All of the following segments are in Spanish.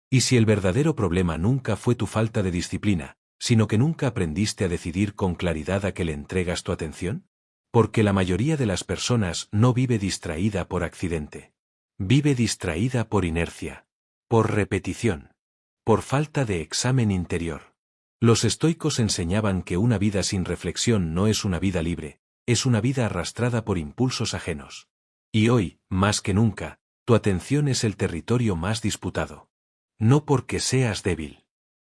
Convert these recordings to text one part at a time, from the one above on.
Y si el verdadero problema nunca fue tu falta de disciplina, sino que nunca aprendiste a decidir con claridad a qué le entregas tu atención? Porque la mayoría de las personas no vive distraída por accidente. Vive distraída por inercia, por repetición, por falta de examen interior. Los estoicos enseñaban que una vida sin reflexión no es una vida libre, es una vida arrastrada por impulsos ajenos. Y hoy, más que nunca, tu atención es el territorio más disputado. No porque seas débil,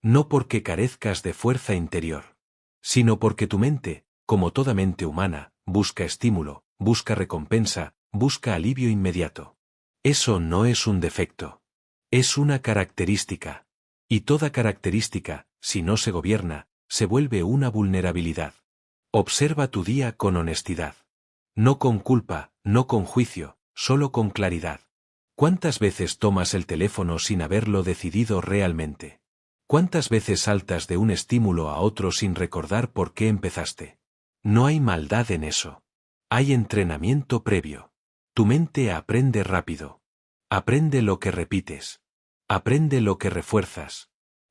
no porque carezcas de fuerza interior, sino porque tu mente, como toda mente humana, busca estímulo, busca recompensa, busca alivio inmediato. Eso no es un defecto. Es una característica. Y toda característica, si no se gobierna, se vuelve una vulnerabilidad. Observa tu día con honestidad. No con culpa, no con juicio, solo con claridad. ¿Cuántas veces tomas el teléfono sin haberlo decidido realmente? ¿Cuántas veces saltas de un estímulo a otro sin recordar por qué empezaste? No hay maldad en eso. Hay entrenamiento previo. Tu mente aprende rápido. Aprende lo que repites. Aprende lo que refuerzas.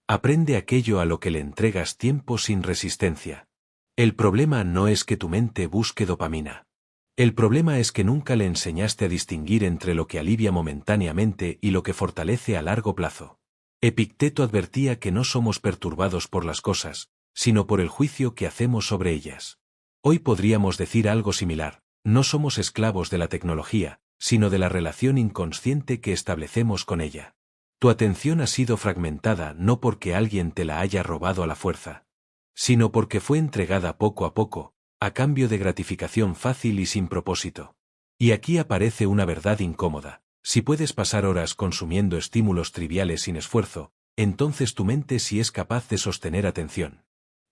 Aprende aquello a lo que le entregas tiempo sin resistencia. El problema no es que tu mente busque dopamina. El problema es que nunca le enseñaste a distinguir entre lo que alivia momentáneamente y lo que fortalece a largo plazo. Epicteto advertía que no somos perturbados por las cosas, sino por el juicio que hacemos sobre ellas. Hoy podríamos decir algo similar: no somos esclavos de la tecnología, sino de la relación inconsciente que establecemos con ella. Tu atención ha sido fragmentada no porque alguien te la haya robado a la fuerza, sino porque fue entregada poco a poco, a cambio de gratificación fácil y sin propósito. Y aquí aparece una verdad incómoda: si puedes pasar horas consumiendo estímulos triviales sin esfuerzo, entonces tu mente sí es capaz de sostener atención.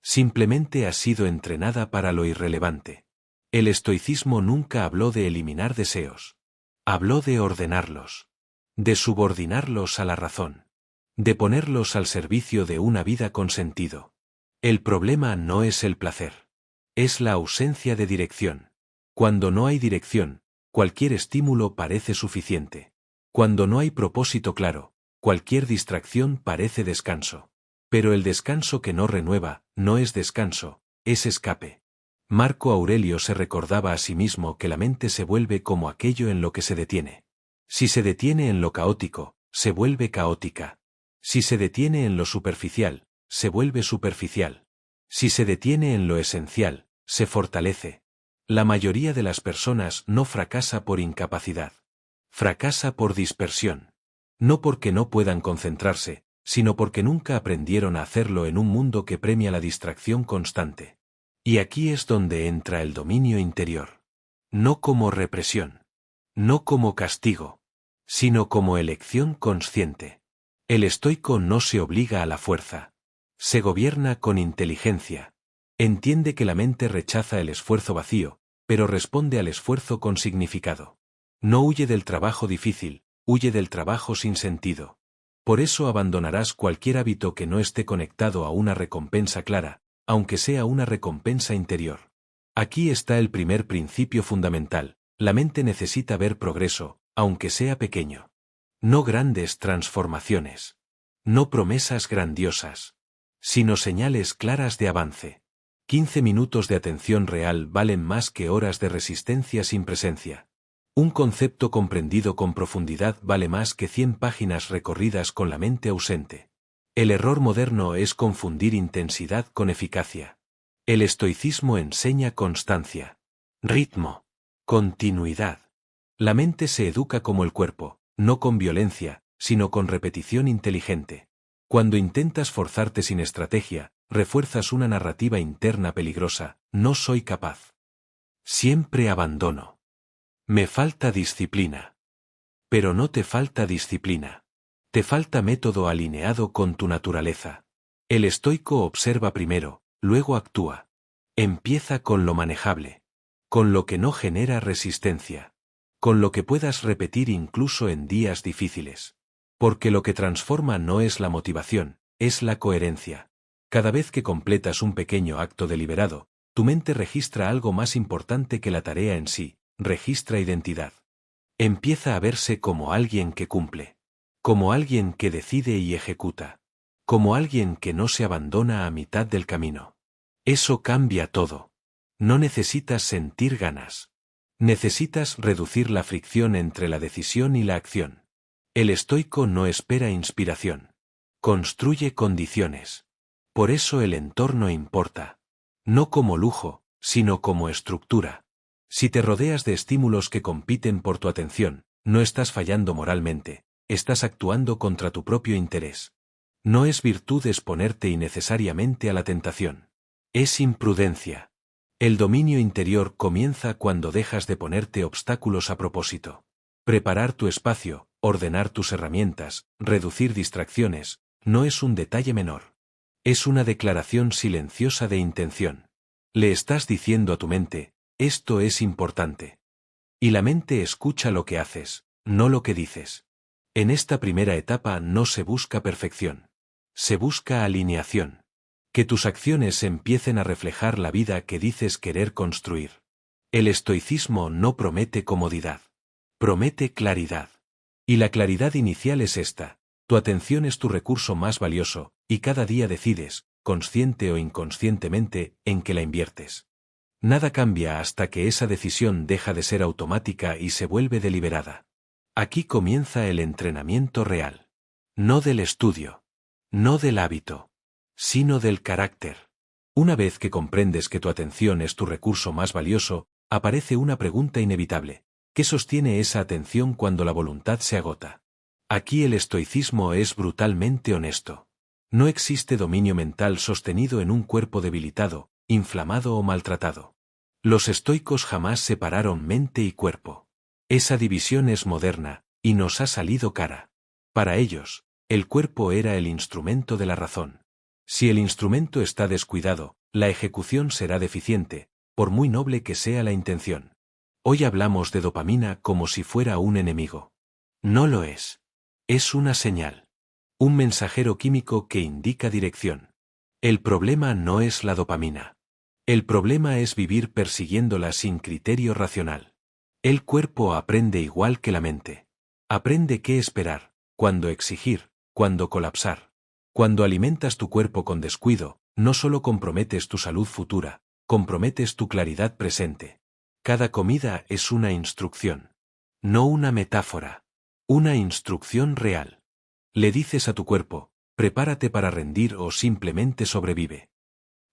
Simplemente ha sido entrenada para lo irrelevante. El estoicismo nunca habló de eliminar deseos. Habló de ordenarlos. De subordinarlos a la razón. De ponerlos al servicio de una vida con sentido. El problema no es el placer. Es la ausencia de dirección. Cuando no hay dirección, cualquier estímulo parece suficiente. Cuando no hay propósito claro, cualquier distracción parece descanso. Pero el descanso que no renueva, no es descanso, es escape. Marco Aurelio se recordaba a sí mismo que la mente se vuelve como aquello en lo que se detiene. Si se detiene en lo caótico, se vuelve caótica. Si se detiene en lo superficial, se vuelve superficial. Si se detiene en lo esencial, se fortalece. La mayoría de las personas no fracasa por incapacidad. Fracasa por dispersión. No porque no puedan concentrarse, sino porque nunca aprendieron a hacerlo en un mundo que premia la distracción constante. Y aquí es donde entra el dominio interior. No como represión. No como castigo. Sino como elección consciente. El estoico no se obliga a la fuerza. Se gobierna con inteligencia. Entiende que la mente rechaza el esfuerzo vacío, pero responde al esfuerzo con significado. No huye del trabajo difícil, huye del trabajo sin sentido. Por eso abandonarás cualquier hábito que no esté conectado a una recompensa clara, aunque sea una recompensa interior. Aquí está el primer principio fundamental: la mente necesita ver progreso, aunque sea pequeño. No grandes transformaciones. No promesas grandiosas. Sino señales claras de avance. 15 minutos de atención real valen más que horas de resistencia sin presencia. Un concepto comprendido con profundidad vale más que 100 páginas recorridas con la mente ausente. El error moderno es confundir intensidad con eficacia. El estoicismo enseña constancia, ritmo, continuidad. La mente se educa como el cuerpo, no con violencia, sino con repetición inteligente. Cuando intentas forzarte sin estrategia, refuerzas una narrativa interna peligrosa: no soy capaz. Siempre abandono. Me falta disciplina. Pero no te falta disciplina. Te falta método alineado con tu naturaleza. El estoico observa primero, luego actúa. Empieza con lo manejable. Con lo que no genera resistencia. Con lo que puedas repetir incluso en días difíciles. Porque lo que transforma no es la motivación, es la coherencia. Cada vez que completas un pequeño acto deliberado, tu mente registra algo más importante que la tarea en sí: registra identidad. Empieza a verse como alguien que cumple. como alguien que decide y ejecuta, como alguien que no se abandona a mitad del camino. Eso cambia todo. No necesitas sentir ganas. Necesitas reducir la fricción entre la decisión y la acción. El estoico no espera inspiración. Construye condiciones. Por eso el entorno importa. No como lujo, sino como estructura. Si te rodeas de estímulos que compiten por tu atención, no estás fallando moralmente, estás actuando contra tu propio interés. No es virtud exponerte innecesariamente a la tentación. Es imprudencia. El dominio interior comienza cuando dejas de ponerte obstáculos a propósito. Preparar tu espacio, ordenar tus herramientas, reducir distracciones, no es un detalle menor. Es una declaración silenciosa de intención. Le estás diciendo a tu mente, esto es importante. Y la mente escucha lo que haces, no lo que dices. En esta primera etapa no se busca perfección. Se busca alineación. Que tus acciones empiecen a reflejar la vida que dices querer construir. El estoicismo no promete comodidad. Promete claridad. Y la claridad inicial es esta. Tu atención es tu recurso más valioso, y cada día decides, consciente o inconscientemente, en qué la inviertes. Nada cambia hasta que esa decisión deja de ser automática y se vuelve deliberada. Aquí comienza el entrenamiento real. No del estudio. No del hábito. Sino del carácter. Una vez que comprendes que tu atención es tu recurso más valioso, aparece una pregunta inevitable. ¿Qué sostiene esa atención cuando la voluntad se agota? Aquí el estoicismo es brutalmente honesto. No existe dominio mental sostenido en un cuerpo debilitado, inflamado o maltratado. Los estoicos jamás separaron mente y cuerpo. Esa división es moderna, y nos ha salido cara. Para ellos, el cuerpo era el instrumento de la razón. Si el instrumento está descuidado, la ejecución será deficiente, por muy noble que sea la intención. Hoy hablamos de dopamina como si fuera un enemigo. No lo es. Es una señal. Un mensajero químico que indica dirección. El problema no es la dopamina. El problema es vivir persiguiéndola sin criterio racional. El cuerpo aprende igual que la mente. Aprende qué esperar, cuándo exigir, cuándo colapsar. Cuando alimentas tu cuerpo con descuido, no solo comprometes tu salud futura, comprometes tu claridad presente. Cada comida es una instrucción. No una metáfora. Una instrucción real. Le dices a tu cuerpo, prepárate para rendir o simplemente sobrevive.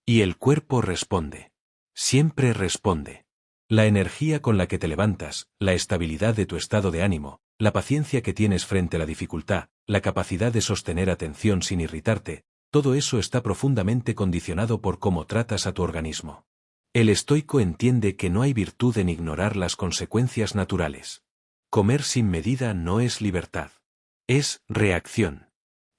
Y el cuerpo responde. Siempre responde. La energía con la que te levantas, la estabilidad de tu estado de ánimo, la paciencia que tienes frente a la dificultad, la capacidad de sostener atención sin irritarte, todo eso está profundamente condicionado por cómo tratas a tu organismo. El estoico entiende que no hay virtud en ignorar las consecuencias naturales. Comer sin medida no es libertad. Es reacción.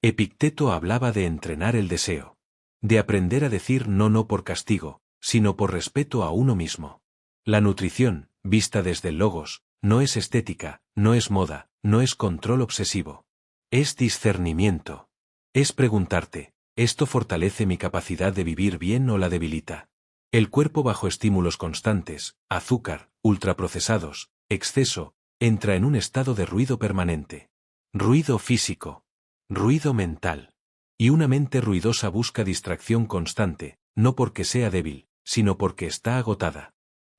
Epicteto hablaba de entrenar el deseo. De aprender a decir no por castigo, sino por respeto a uno mismo. La nutrición, vista desde el logos, no es estética, no es moda, no es control obsesivo. Es discernimiento. Es preguntarte, ¿esto fortalece mi capacidad de vivir bien o la debilita? El cuerpo bajo estímulos constantes, azúcar, ultraprocesados, exceso, entra en un estado de ruido permanente. Ruido físico. Ruido mental. Y una mente ruidosa busca distracción constante, no porque sea débil, sino porque está agotada.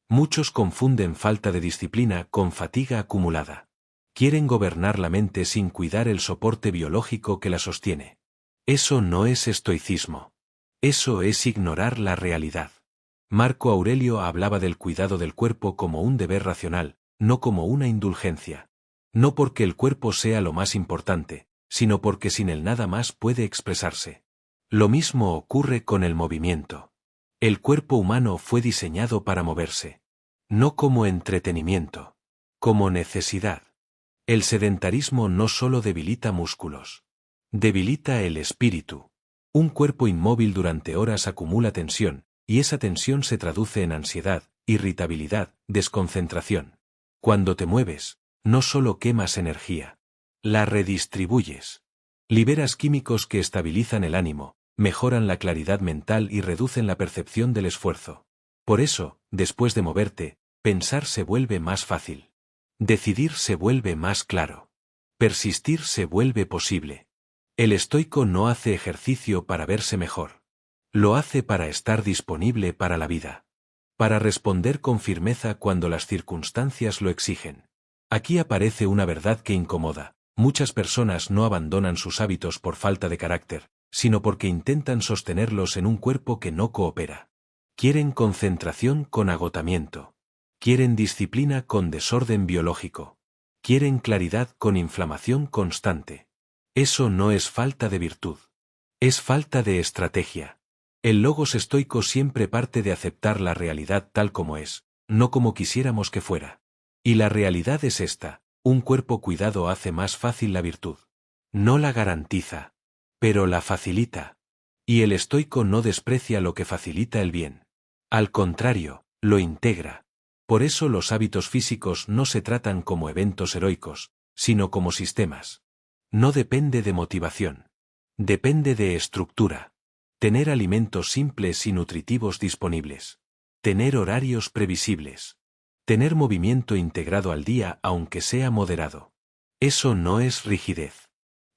Muchos confunden falta de disciplina con fatiga acumulada. Quieren gobernar la mente sin cuidar el soporte biológico que la sostiene. Eso no es estoicismo. Eso es ignorar la realidad. Marco Aurelio hablaba del cuidado del cuerpo como un deber racional, no como una indulgencia. No porque el cuerpo sea lo más importante, sino porque sin él nada más puede expresarse. Lo mismo ocurre con el movimiento. El cuerpo humano fue diseñado para moverse. No como entretenimiento. Como necesidad. El sedentarismo no solo debilita músculos. Debilita el espíritu. Un cuerpo inmóvil durante horas acumula tensión, y esa tensión se traduce en ansiedad, irritabilidad, desconcentración. Cuando te mueves, no solo quemas energía. La redistribuyes. Liberas químicos que estabilizan el ánimo, mejoran la claridad mental y reducen la percepción del esfuerzo. Por eso, después de moverte, pensar se vuelve más fácil. Decidir se vuelve más claro. Persistir se vuelve posible. El estoico no hace ejercicio para verse mejor. Lo hace para estar disponible para la vida. Para responder con firmeza cuando las circunstancias lo exigen. Aquí aparece una verdad que incomoda. Muchas personas no abandonan sus hábitos por falta de carácter, sino porque intentan sostenerlos en un cuerpo que no coopera. Quieren concentración con agotamiento. Quieren disciplina con desorden biológico. Quieren claridad con inflamación constante. Eso no es falta de virtud. Es falta de estrategia. El logos estoico siempre parte de aceptar la realidad tal como es, no como quisiéramos que fuera. Y la realidad es esta: un cuerpo cuidado hace más fácil la virtud. No la garantiza, pero la facilita. Y el estoico no desprecia lo que facilita el bien. Al contrario, lo integra. Por eso los hábitos físicos no se tratan como eventos heroicos, sino como sistemas. No depende de motivación. Depende de estructura. Tener alimentos simples y nutritivos disponibles. Tener horarios previsibles. Tener movimiento integrado al día aunque sea moderado. Eso no es rigidez.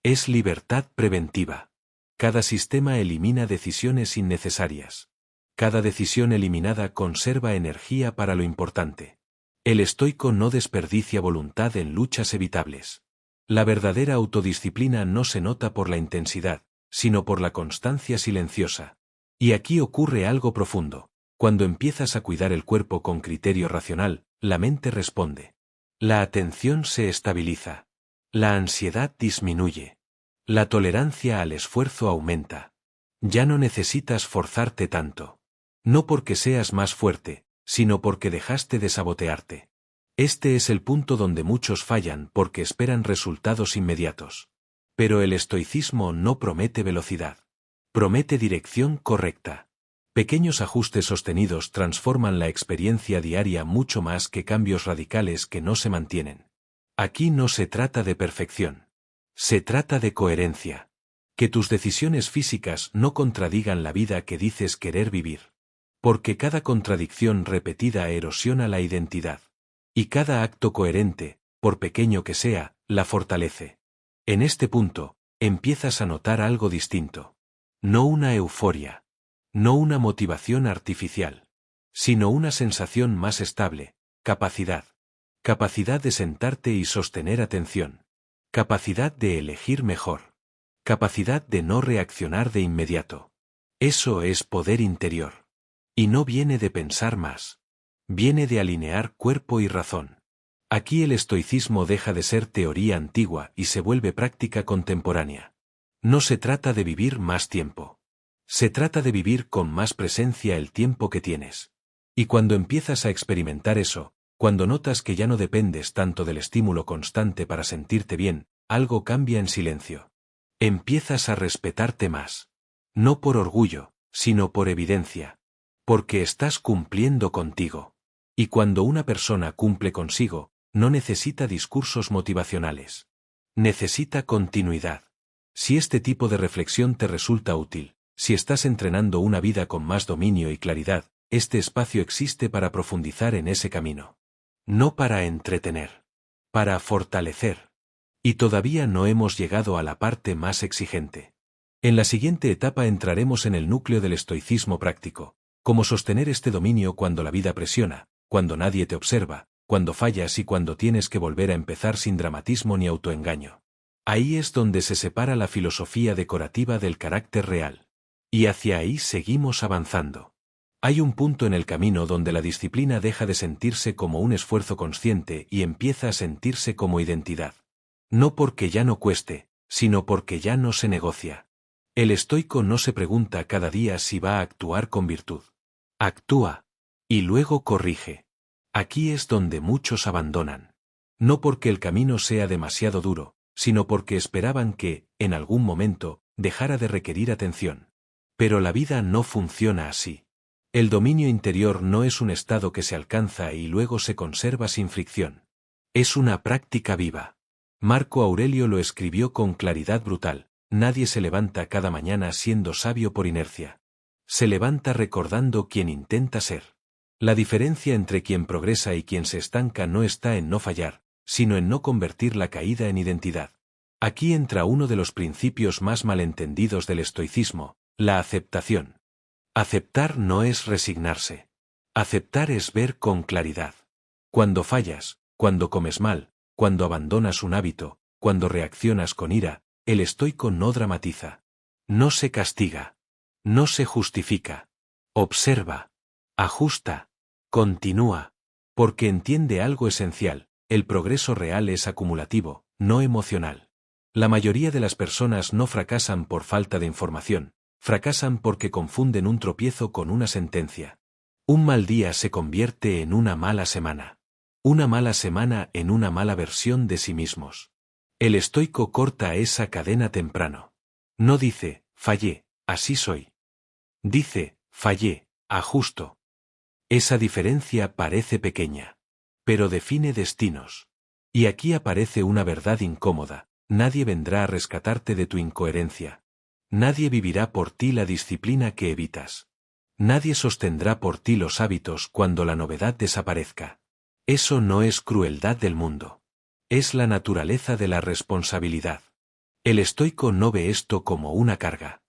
Es libertad preventiva. Cada sistema elimina decisiones innecesarias. Cada decisión eliminada conserva energía para lo importante. El estoico no desperdicia voluntad en luchas evitables. La verdadera autodisciplina no se nota por la intensidad, sino por la constancia silenciosa. Y aquí ocurre algo profundo. Cuando empiezas a cuidar el cuerpo con criterio racional, la mente responde. La atención se estabiliza. La ansiedad disminuye. La tolerancia al esfuerzo aumenta. Ya no necesitas forzarte tanto. No porque seas más fuerte, sino porque dejaste de sabotearte. Este es el punto donde muchos fallan porque esperan resultados inmediatos. Pero el estoicismo no promete velocidad. Promete dirección correcta. Pequeños ajustes sostenidos transforman la experiencia diaria mucho más que cambios radicales que no se mantienen. Aquí no se trata de perfección. Se trata de coherencia. Que tus decisiones físicas no contradigan la vida que dices querer vivir. Porque cada contradicción repetida erosiona la identidad. Y cada acto coherente, por pequeño que sea, la fortalece. En este punto, empiezas a notar algo distinto. No una euforia. No una motivación artificial. Sino una sensación más estable: capacidad. Capacidad de sentarte y sostener atención. Capacidad de elegir mejor. Capacidad de no reaccionar de inmediato. Eso es poder interior. Y no viene de pensar más. Viene de alinear cuerpo y razón. Aquí el estoicismo deja de ser teoría antigua y se vuelve práctica contemporánea. No se trata de vivir más tiempo. Se trata de vivir con más presencia el tiempo que tienes. Y cuando empiezas a experimentar eso, cuando notas que ya no dependes tanto del estímulo constante para sentirte bien, algo cambia en silencio. Empiezas a respetarte más. No por orgullo, sino por evidencia. Porque estás cumpliendo contigo. Y cuando una persona cumple consigo, no necesita discursos motivacionales. Necesita continuidad. Si este tipo de reflexión te resulta útil, si estás entrenando una vida con más dominio y claridad, este espacio existe para profundizar en ese camino. No para entretener. Para fortalecer. Y todavía no hemos llegado a la parte más exigente. En la siguiente etapa entraremos en el núcleo del estoicismo práctico. Cómo sostener este dominio cuando la vida presiona, cuando nadie te observa, cuando fallas y cuando tienes que volver a empezar sin dramatismo ni autoengaño. Ahí es donde se separa la filosofía decorativa del carácter real. Y hacia ahí seguimos avanzando. Hay un punto en el camino donde la disciplina deja de sentirse como un esfuerzo consciente y empieza a sentirse como identidad. No porque ya no cueste, sino porque ya no se negocia. El estoico no se pregunta cada día si va a actuar con virtud. Actúa. Y luego corrige. Aquí es donde muchos abandonan. No porque el camino sea demasiado duro, sino porque esperaban que, en algún momento, dejara de requerir atención. Pero la vida no funciona así. El dominio interior no es un estado que se alcanza y luego se conserva sin fricción. Es una práctica viva. Marco Aurelio lo escribió con claridad brutal: nadie se levanta cada mañana siendo sabio por inercia. Se levanta recordando quién intenta ser. La diferencia entre quien progresa y quien se estanca no está en no fallar, sino en no convertir la caída en identidad. Aquí entra uno de los principios más malentendidos del estoicismo, la aceptación. Aceptar no es resignarse. Aceptar es ver con claridad. Cuando fallas, cuando comes mal, cuando abandonas un hábito, cuando reaccionas con ira, el estoico no dramatiza. No se castiga. No se justifica. Observa. Ajusta. Continúa. Porque entiende algo esencial, el progreso real es acumulativo, no emocional. La mayoría de las personas no fracasan por falta de información, fracasan porque confunden un tropiezo con una sentencia. Un mal día se convierte en una mala semana. Una mala semana en una mala versión de sí mismos. El estoico corta esa cadena temprano. No dice, fallé, así soy. Dice, fallé, ajusto. Esa diferencia parece pequeña, pero define destinos. Y aquí aparece una verdad incómoda, nadie vendrá a rescatarte de tu incoherencia. Nadie vivirá por ti la disciplina que evitas. Nadie sostendrá por ti los hábitos cuando la novedad desaparezca. Eso no es crueldad del mundo. Es la naturaleza de la responsabilidad. El estoico no ve esto como una carga.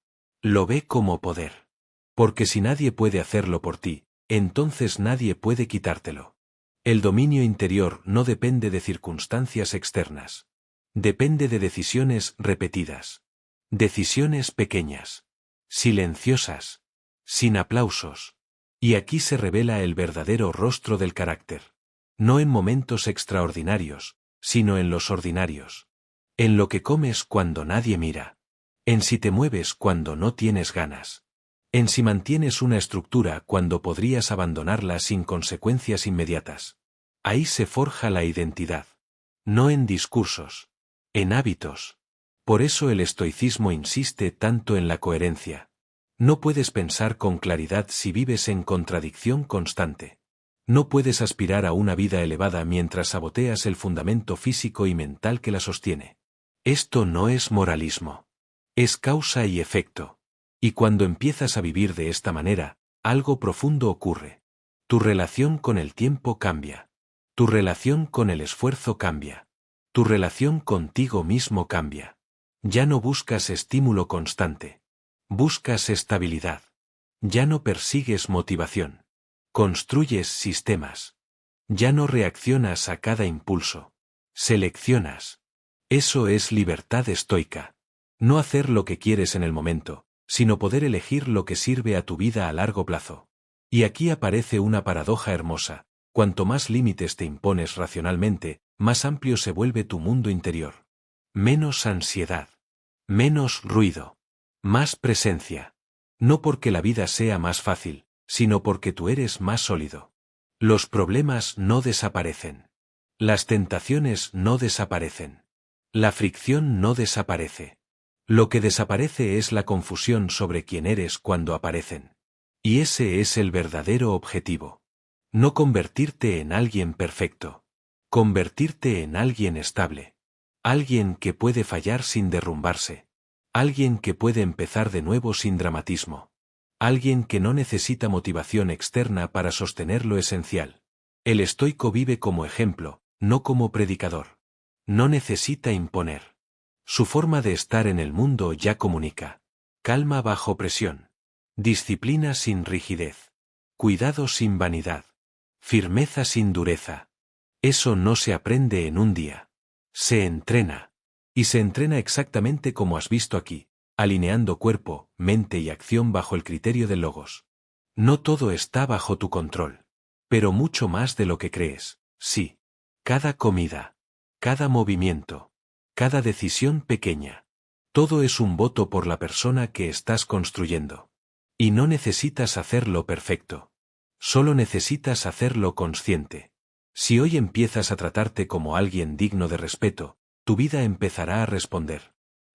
Lo ve como poder. Porque si nadie puede hacerlo por ti, entonces nadie puede quitártelo. El dominio interior no depende de circunstancias externas. Depende de decisiones repetidas. Decisiones pequeñas. Silenciosas. Sin aplausos. Y aquí se revela el verdadero rostro del carácter. No en momentos extraordinarios, sino en los ordinarios. En lo que comes cuando nadie mira. En si te mueves cuando no tienes ganas. En si mantienes una estructura cuando podrías abandonarla sin consecuencias inmediatas. Ahí se forja la identidad. No en discursos. En hábitos. Por eso el estoicismo insiste tanto en la coherencia. No puedes pensar con claridad si vives en contradicción constante. No puedes aspirar a una vida elevada mientras saboteas el fundamento físico y mental que la sostiene. Esto no es moralismo. Es causa y efecto. Y cuando empiezas a vivir de esta manera, algo profundo ocurre. Tu relación con el tiempo cambia. Tu relación con el esfuerzo cambia. Tu relación contigo mismo cambia. Ya no buscas estímulo constante. Buscas estabilidad. Ya no persigues motivación. Construyes sistemas. Ya no reaccionas a cada impulso. Seleccionas. Eso es libertad estoica. No hacer lo que quieres en el momento, sino poder elegir lo que sirve a tu vida a largo plazo. Y aquí aparece una paradoja hermosa. Cuanto más límites te impones racionalmente, más amplio se vuelve tu mundo interior. Menos ansiedad. Menos ruido. Más presencia. No porque la vida sea más fácil, sino porque tú eres más sólido. Los problemas no desaparecen. Las tentaciones no desaparecen. La fricción no desaparece. Lo que desaparece es la confusión sobre quién eres cuando aparecen. Y ese es el verdadero objetivo. No convertirte en alguien perfecto. Convertirte en alguien estable. Alguien que puede fallar sin derrumbarse. Alguien que puede empezar de nuevo sin dramatismo. Alguien que no necesita motivación externa para sostener lo esencial. El estoico vive como ejemplo, no como predicador. No necesita imponer. Su forma de estar en el mundo ya comunica. Calma bajo presión. Disciplina sin rigidez. Cuidado sin vanidad. Firmeza sin dureza. Eso no se aprende en un día. Se entrena. Y se entrena exactamente como has visto aquí, alineando cuerpo, mente y acción bajo el criterio del logos. No todo está bajo tu control. Pero mucho más de lo que crees, sí. Cada comida. Cada movimiento. Cada decisión pequeña. Todo es un voto por la persona que estás construyendo. Y no necesitas hacerlo perfecto. Solo necesitas hacerlo consciente. Si hoy empiezas a tratarte como alguien digno de respeto, tu vida empezará a responder.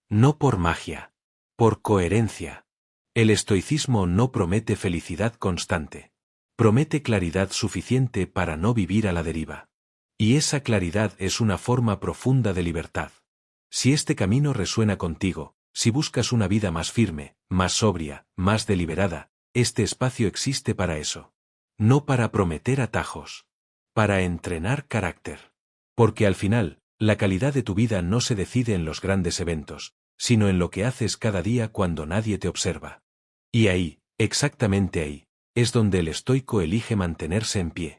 No por magia. Por coherencia. El estoicismo no promete felicidad constante. Promete claridad suficiente para no vivir a la deriva. Y esa claridad es una forma profunda de libertad. Si este camino resuena contigo, si buscas una vida más firme, más sobria, más deliberada, este espacio existe para eso. No para prometer atajos. Para entrenar carácter. Porque al final, la calidad de tu vida no se decide en los grandes eventos, sino en lo que haces cada día cuando nadie te observa. Y ahí, exactamente ahí, es donde el estoico elige mantenerse en pie.